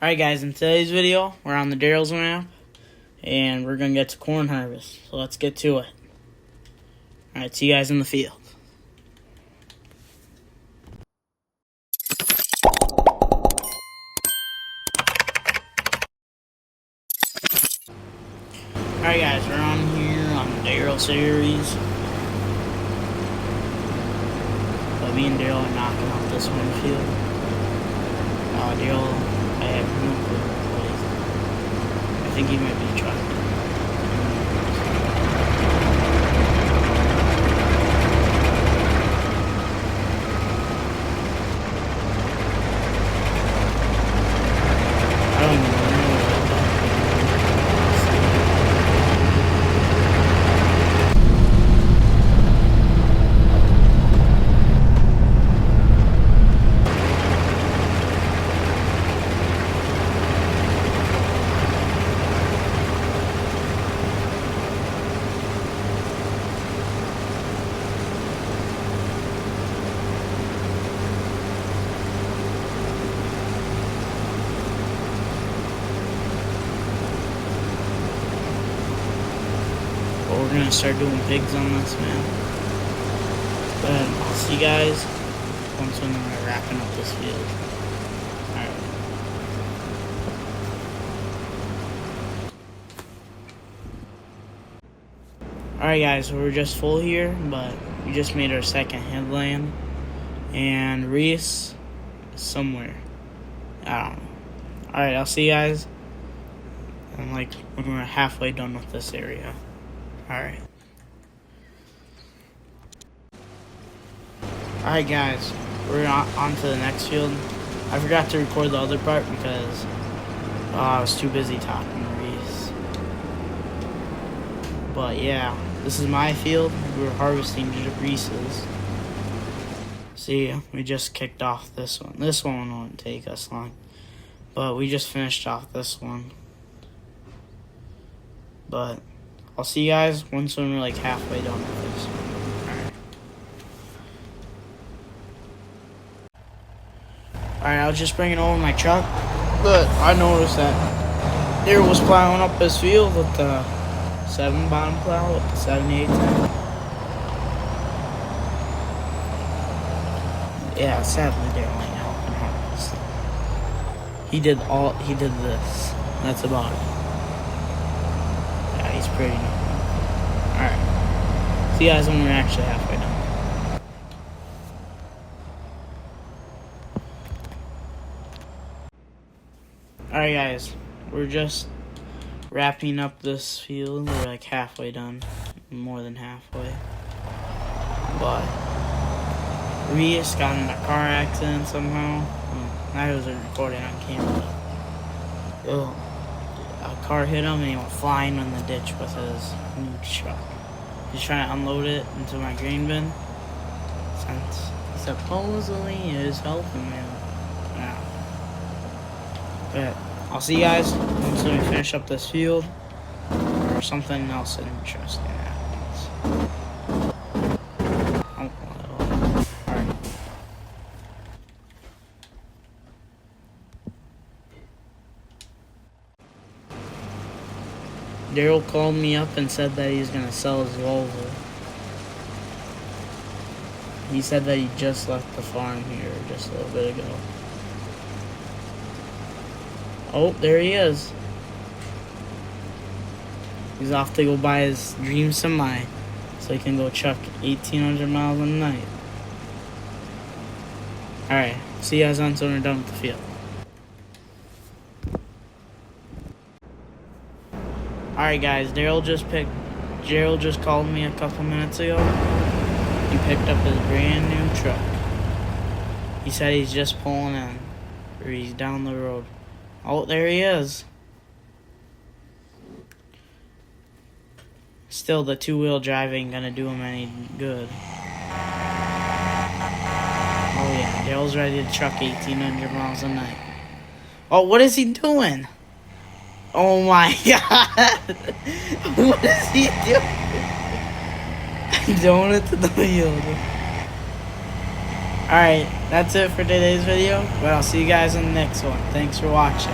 Alright guys, in today's video, we're on the Darryl's map, and we're going to get to corn harvest. So let's get to it. Alright, see you guys in the field. Alright guys, we're on here on the Darryl series. But me and Darryl are knocking off this one field. Darryl, I have no clue what he's doing. I think he might be trying. I don't even know what that we're gonna start doing pigs on this, man. But I'll see you guys once when we're wrapping up this field. Alright. Alright guys, so we're just full here, but we just made our second headland. And Reese is somewhere. I don't know. Alright, I'll see you guys. And when we're halfway done with this area. Alright. Alright guys, we're on to the next field. I forgot to record the other part because I was too busy talking to Reese. But yeah, this is my field. We're harvesting Reese's. See, we just kicked off this one. This one won't take us long. But we just finished off this one. But I'll see you guys once when we're halfway done with this. Alright, I was just bringing over my truck, but I noticed that Darryl was plowing up his field with the 7 bottom plow with the 78 tank. Yeah, sadly Darryl ain't helping harvest. He did this. That's about it. He's pretty new. Alright. See you guys when we're actually halfway done. Alright guys. We're just wrapping up this field. We're halfway done. More than halfway. But Reese got in a car accident somehow. I was recording on camera. Ugh. A car hit him and he went flying in the ditch with his new truck. He's trying to unload it into my grain bin. Since he supposedly is helping me. Yeah. But I'll see you guys once we finish up this field or something else interesting happens. Alright. Darryl called me up and said that he's gonna sell his Volvo. He said that he just left the farm here just a little bit ago. Oh, there he is. He's off to go buy his dream semi so he can go chuck 1,800 miles in a night. Alright, see you guys on when we're done with the field. Alright guys, Darryl just called me a couple minutes ago. He picked up his brand new truck. He said he's just pulling in, or he's down the road. Oh, there he is. Still, the 2-wheel drive ain't gonna do him any good. Oh yeah, Darryl's ready to truck 1,800 miles a night. Oh, what is he doing? Oh my god! What is he doing? Donut to the field. Alright, that's it for today's video, but I'll see you guys in the next one. Thanks for watching.